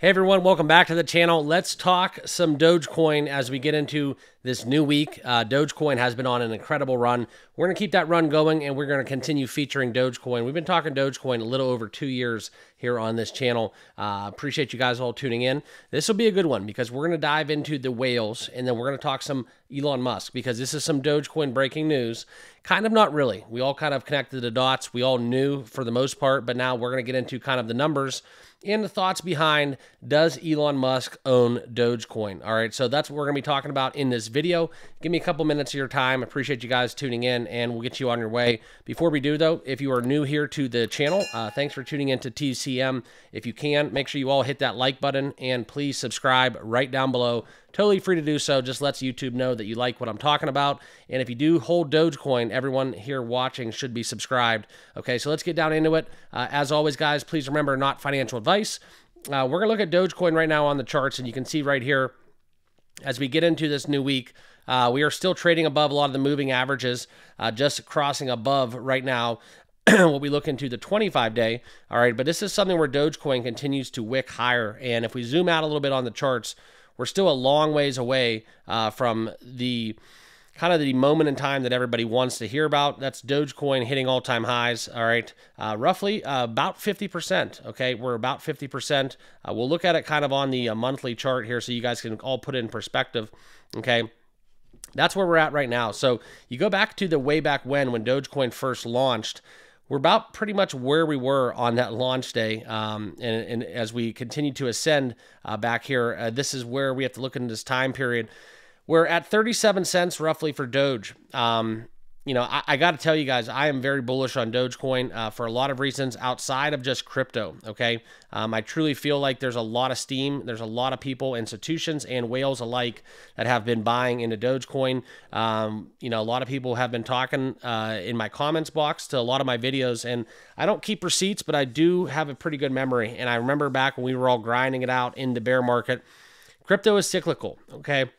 Hey everyone, welcome back to the channel. Let's talk some Dogecoin as we get into this new week. Dogecoin has been on an incredible run. We're going to keep that run going and we're going to continue featuring Dogecoin. We've been talking Dogecoin a little over 2 years here on this channel. Appreciate you guys all tuning in. This will be a good one because we're going to dive into the whales and then we're going to talk some Elon Musk because this is some Dogecoin breaking news. Kind of not really. We all kind of connected the dots. We all knew for the most part, but now we're going to get into kind of the numbers and the thoughts behind, does Elon Musk own Dogecoin? All right, so that's what we're going to be talking about in this video. Give me a couple minutes of your time. Appreciate you guys tuning in, and we'll get you on your way. Before we do, though, if you are new here to the channel, thanks for tuning in to TCM. If you can, make sure you all hit that like button, and please subscribe right down below. Totally free to do so. Just lets YouTube know that you like what I'm talking about. And if you do hold Dogecoin, everyone here watching should be subscribed. Okay, so let's get down into it. As always, guys, please remember, not financial advice. We're going to look at Dogecoin right now on the charts, and you can see right here, as we get into this new week, we are still trading above a lot of the moving averages, just crossing above right now. We'll be looking to the 25-day. All right, but this is something where Dogecoin continues to wick higher. And if we zoom out a little bit on the charts, we're still a long ways away from the kind of the moment in time that everybody wants to hear about. That's Dogecoin hitting all-time highs, all right? Roughly about 50%, okay? We're about 50%. We'll look at it kind of on the monthly chart here so you guys can all put it in perspective, okay? That's where we're at right now. So you go back to the way back when Dogecoin first launched, we're about pretty much where we were on that launch day. And as we continue to ascend back here, this is where we have to look into this time period. We're at 37 cents roughly for Doge. You know, I got to tell you guys, I am very bullish on Dogecoin for a lot of reasons outside of just crypto, okay? I truly feel like there's a lot of steam. There's a lot of people, institutions, and whales alike that have been buying into Dogecoin. You know, a lot of people have been talking in my comments box to a lot of my videos, and I don't keep receipts, but I do have a pretty good memory. And I remember back when we were all grinding it out in the bear market, crypto is cyclical, okay?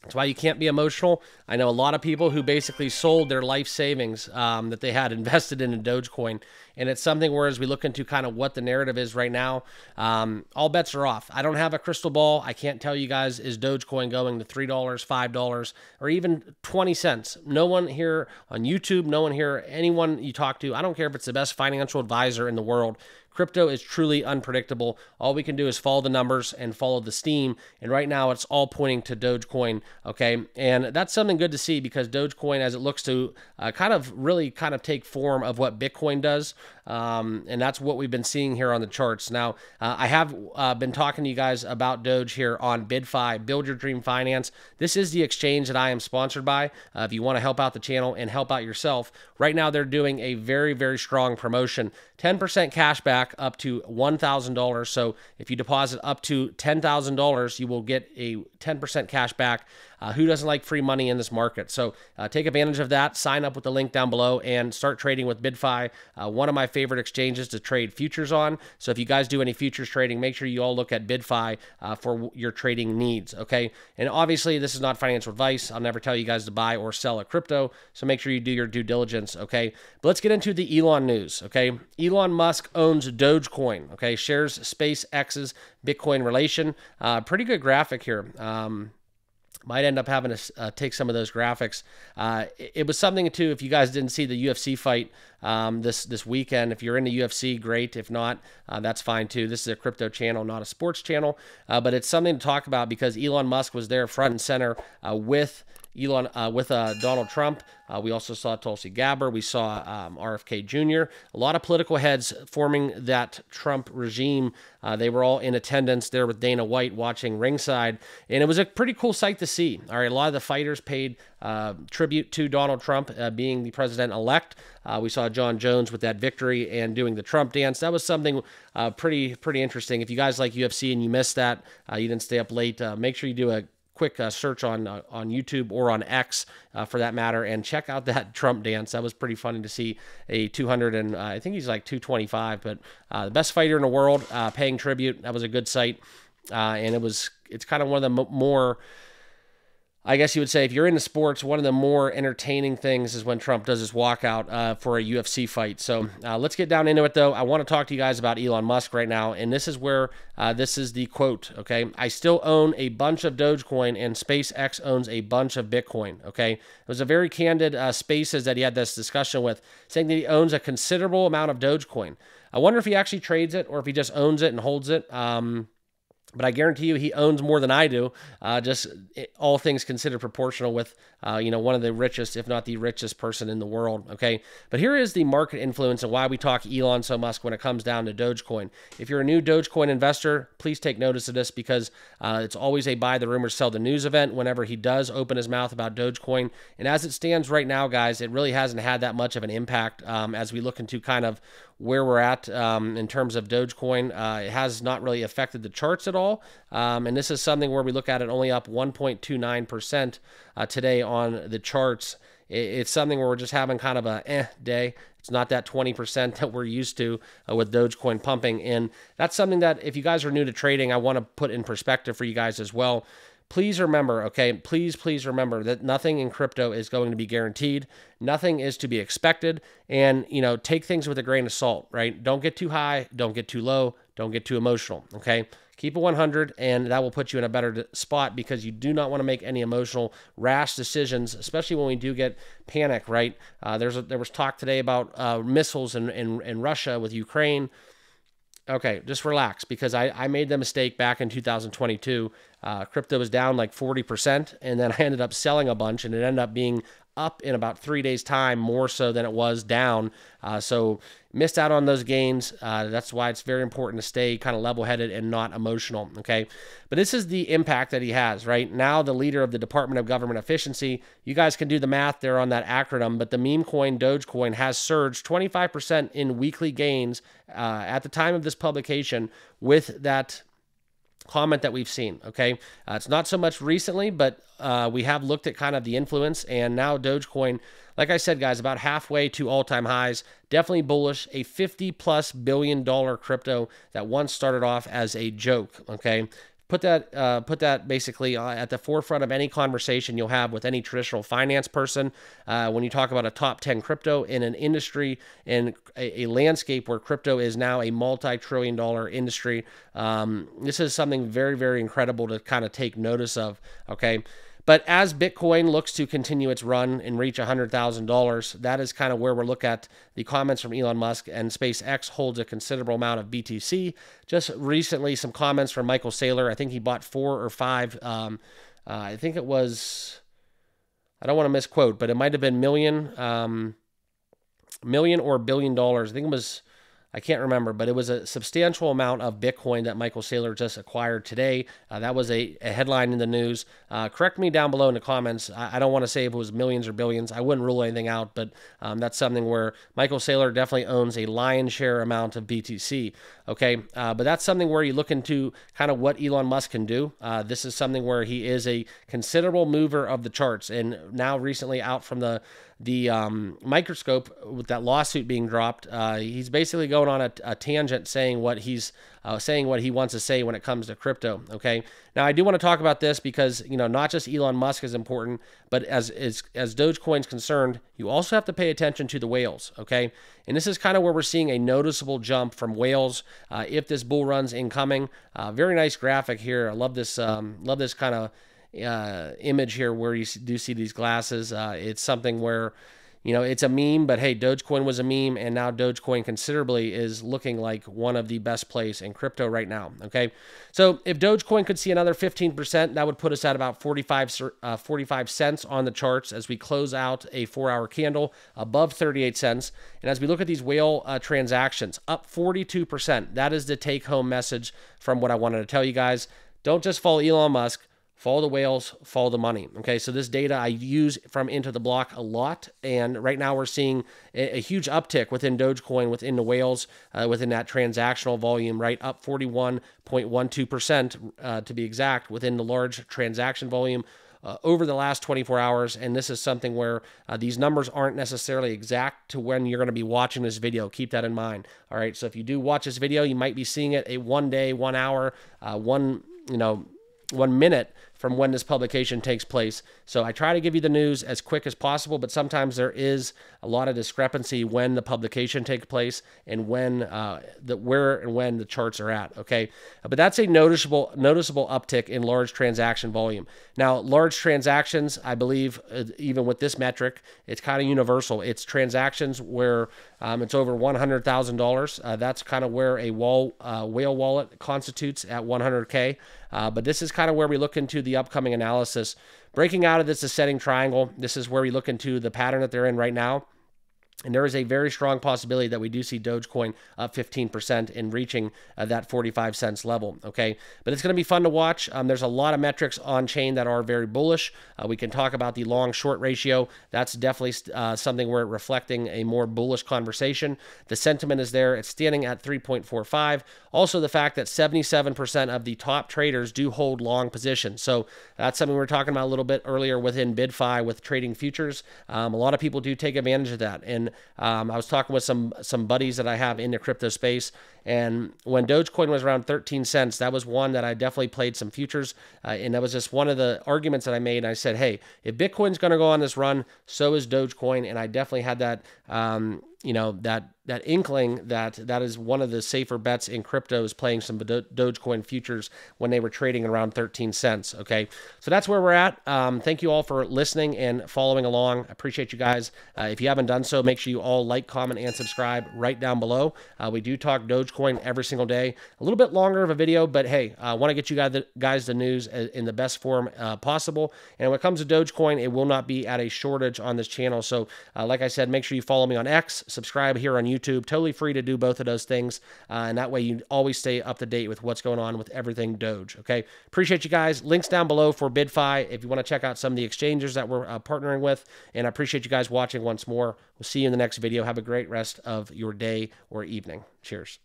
That's why you can't be emotional. I know a lot of people who basically sold their life savings that they had invested in Dogecoin. And it's something where as we look into kind of what the narrative is right now, all bets are off. I don't have a crystal ball. I can't tell you guys, is Dogecoin going to $3, $5, or even 20 cents? No one here on YouTube, no one here, anyone you talk to, I don't care if it's the best financial advisor in the world. Crypto is truly unpredictable. All we can do is follow the numbers and follow the steam. And right now it's all pointing to Dogecoin, okay? And that's something good to see because Dogecoin, as it looks to kind of take form of what Bitcoin does, and that's what we've been seeing here on the charts. Now, I have been talking to you guys about Doge here on BYDFI, Build Your Dream Finance. This is the exchange that I am sponsored by. If you want to help out the channel and help out yourself, right now they're doing a very, very strong promotion. 10% cash back up to $1,000. So if you deposit up to $10,000, you will get a 10% cash back. Who doesn't like free money in this market? So take advantage of that. Sign up with the link down below and start trading with BYDFI, one of my favorite exchanges to trade futures on. So if you guys do any futures trading, make sure you all look at BYDFI for your trading needs, okay? And obviously, this is not financial advice. I'll never tell you guys to buy or sell a crypto, so make sure you do your due diligence, okay? But let's get into the Elon news, okay? Elon Musk owns Dogecoin, okay? Shares SpaceX's Bitcoin relation. Pretty good graphic here. Might end up having to take some of those graphics. It was something, too, if you guys didn't see the UFC fight this weekend. If you're in the UFC, great. If not, that's fine, too. This is a crypto channel, not a sports channel. But it's something to talk about because Elon Musk was there front and center with Donald Trump. We also saw Tulsi Gabbard. We saw RFK Jr. A lot of political heads forming that Trump regime. They were all in attendance there with Dana White watching ringside. And it was a pretty cool sight to see. All right, a lot of the fighters paid tribute to Donald Trump being the president-elect. We saw John Jones with that victory and doing the Trump dance. That was something pretty interesting. If you guys like UFC and you missed that, you didn't stay up late, make sure you do a quick search on YouTube or on X for that matter and check out that Trump dance. That was pretty funny to see a 200 and I think he's like 225, but the best fighter in the world paying tribute. That was a good sight. And it's kind of one of the more I guess you would say if you're into sports, one of the more entertaining things is when Trump does his walkout for a UFC fight. So let's get down into it, though. I want to talk to you guys about Elon Musk right now, and this is where this is the quote, okay? I still own a bunch of Dogecoin, and SpaceX owns a bunch of Bitcoin, okay? It was a very candid Spaces that he had this discussion with, saying that he owns a considerable amount of Dogecoin. I wonder if he actually trades it or if he just owns it and holds it. But I guarantee you he owns more than I do, all things considered proportional with, one of the richest, if not the richest person in the world, okay? But here is the market influence and why we talk Elon so much when it comes down to Dogecoin. If you're a new Dogecoin investor, please take notice of this because it's always a buy the rumors, sell the news event whenever he does open his mouth about Dogecoin. And as it stands right now, guys, it really hasn't had that much of an impact as we look into kind of where we're at in terms of Dogecoin. It has not really affected the charts at all. And this is something where we look at it only up 1.29% today on the charts. It's something where we're just having kind of a day. It's not that 20% that we're used to with Dogecoin pumping. And that's something that if you guys are new to trading, I want to put in perspective for you guys as well. Please remember, okay, please remember that nothing in crypto is going to be guaranteed. Nothing is to be expected. And, take things with a grain of salt, right? Don't get too high. Don't get too low. Don't get too emotional, okay? Keep it 100, and that will put you in a better spot because you do not want to make any emotional, rash decisions, especially when we do get panic, right? There was talk today about missiles in Russia with Ukraine. Okay, just relax because I made the mistake back in 2022. Crypto was down like 40%, and then I ended up selling a bunch, and it ended up being up in about 3 days' time, more so than it was down. So missed out on those gains. That's why it's very important to stay kind of level-headed and not emotional, okay? But this is the impact that he has, right? Now the leader of the Department of Government Efficiency, you guys can do the math there on that acronym, but the meme coin Dogecoin has surged 25% in weekly gains at the time of this publication with that comment that we've seen, okay? It's not so much recently, but we have looked at kind of the influence, and now Dogecoin, like I said, guys, about halfway to all-time highs. Definitely bullish, a $50+ billion crypto that once started off as a joke, okay? Put that basically at the forefront of any conversation you'll have with any traditional finance person. When you talk about a top 10 crypto in an industry, in a landscape where crypto is now a multi-trillion-dollar industry, this is something very, very incredible to kind of take notice of, okay? But as Bitcoin looks to continue its run and reach $100,000, that is kind of where we're looking at the comments from Elon Musk, and SpaceX holds a considerable amount of BTC. Just recently, some comments from Michael Saylor. I think he bought 4 or 5. I think it was, I don't want to misquote, but it might have been million or $1 billion. I think it was, I can't remember, but it was a substantial amount of Bitcoin that Michael Saylor just acquired today. That was a headline in the news. Correct me down below in the comments. I don't want to say if it was millions or billions. I wouldn't rule anything out, but that's something where Michael Saylor definitely owns a lion's share amount of BTC. Okay, but that's something where you look into kind of what Elon Musk can do. This is something where he is a considerable mover of the charts, and now recently out from the microscope with that lawsuit being dropped. He's basically going on a tangent saying what he's saying what he wants to say when it comes to crypto. Okay. Now I do want to talk about this because, not just Elon Musk is important, but as Dogecoin's concerned, you also have to pay attention to the whales. Okay. And this is kind of where we're seeing a noticeable jump from whales. If this bull run's incoming, very nice graphic here. I love this kind of image here where you do see these glasses. It's something where, it's a meme, but hey, Dogecoin was a meme, and now Dogecoin considerably is looking like one of the best plays in crypto right now, okay? So if Dogecoin could see another 15%, that would put us at about 45 cents on the charts as we close out a 4-hour candle above 38 cents. And as we look at these whale transactions, up 42%. That is the take-home message from what I wanted to tell you guys. Don't just follow Elon Musk. Follow the whales, follow the money. Okay, so this data I use from Into the Block a lot, and right now we're seeing a huge uptick within Dogecoin, within the whales, within that transactional volume, right, up 41.12% to be exact, within the large transaction volume over the last 24 hours. And this is something where these numbers aren't necessarily exact to when you're going to be watching this video. Keep that in mind. All right, so if you do watch this video, you might be seeing it a 1 day, 1 hour, 1 minute from when this publication takes place. So I try to give you the news as quick as possible, but sometimes there is a lot of discrepancy when the publication takes place and when where and when the charts are at. Okay, but that's a noticeable uptick in large transaction volume. Now, large transactions, I believe, even with this metric, it's kind of universal. It's transactions where it's over $100,000. That's kind of where a whale wallet constitutes at 100K. But this is kind of where we look into the upcoming analysis. Breaking out of this ascending triangle, this is where we look into the pattern that they're in right now. And there is a very strong possibility that we do see Dogecoin up 15% and reaching that 45 cents level, okay? But it's going to be fun to watch. There's a lot of metrics on chain that are very bullish. We can talk about the long-short ratio. That's definitely something where it's reflecting a more bullish conversation. The sentiment is there. It's standing at 3.45. Also, the fact that 77% of the top traders do hold long positions. So that's something we were talking about a little bit earlier within BYDFI with trading futures. A lot of people do take advantage of that. And I was talking with some buddies that I have in the crypto space, and when Dogecoin was around 13 cents, that was one that I definitely played some futures, and that was just one of the arguments that I made. And I said, hey, if Bitcoin's going to go on this run, so is Dogecoin, and I definitely had that, that inkling that is one of the safer bets in crypto is playing some Dogecoin futures when they were trading around 13 cents. Okay, so that's where we're at. Thank you all for listening and following along. I appreciate you guys. If you haven't done so, make sure you all like, comment, and subscribe right down below. We do talk Dogecoin every single day. A little bit longer of a video, but hey, I want to get you guys the news in the best form possible. And when it comes to Dogecoin, it will not be at a shortage on this channel. So like I said, make sure you follow me on X, subscribe here on YouTube. Totally free to do both of those things. And that way you always stay up to date with what's going on with everything Doge. Okay. Appreciate you guys. Links down below for BYDFI if you want to check out some of the exchanges that we're partnering with. And I appreciate you guys watching once more. We'll see you in the next video. Have a great rest of your day or evening. Cheers.